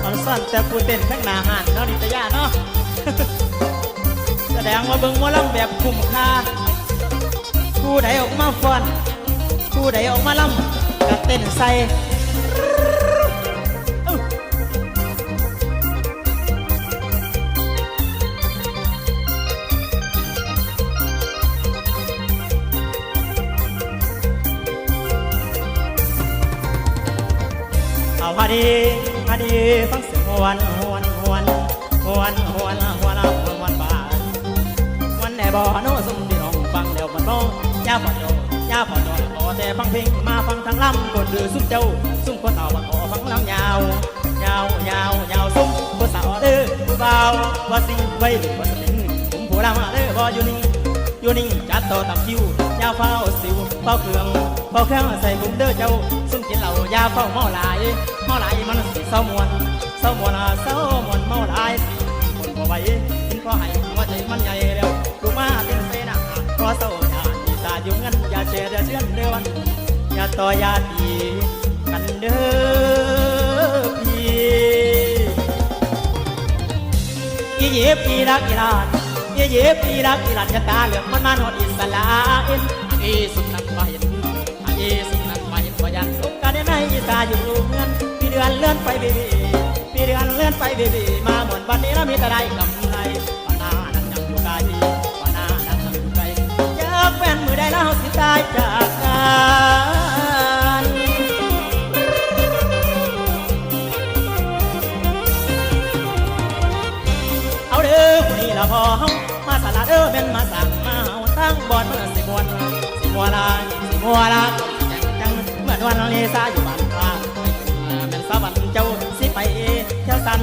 ตอนสั้นแต่ผู้เต้นทั้งหนาหันเนาะนิตยาเนาะ แสดงว่าเบิ่งหมอลำแบบคุ้มค่าผู้ใดออกมาฟ้อนผู้ใดออกมาลำก็เต้นใส่พอดีฟังเสียงหวนป่าวันไหนบ่โน้สมที่น้องฟังแล้วมันบ่ย่าพอโดขอแต่ฟังเพลงมาฟังทางลำคนดื้อซุ่มเจ้าซุ่มคนเอามาขอฟังลำยาวซุ่มคนสาวเด้อผู้เบาว่าสิ่งไว้หรือว่าสิ่งผมผู้ลำเด้อบ่อยู่นิ่งจัดต่อตามคิวยาเฝ้าสิวเฝ้าเครื่องใส่ผมเด้อเจ้าซุ่มกินเหล้ายาเฝ้าเมาหลายมันสิเศร้ามวนเมาหลายสิคนบ่ไหวกินพอให้หัวใจมันใหญ่แล้วลูกมาเต้นเต้นอ่ะเพราะเศร้าอย่าดีตาอยู่งั้นอย่าเชื่อเชื่อเด้อวันอย่าต่ออย่าตีกันเด้อพี่อีเย็บอีรักอีลานจะตาเหลืองมันมาหอดอิสลาเอ็นอีสุดนักไปบ่ยันสุกกันในอีตาอยู่เงินปีเดือนเลื่อนไปเบบีมาหมดวันนี้แล้วมีแต่ได้กำไรปานานั่งยังอยู่ไกลอยากแฟนมือได้แล้วสิตายจากกันเอาเด้อคนนี้ละพอมาสลัดเป็นมาสั่งมาตั้งบอลเมื่อสิมัวลาจังเหมือนวันนี้ซาอยู่บ้านกลางเป็นสวรรค์เจ้าสิไปเที่ยวสัน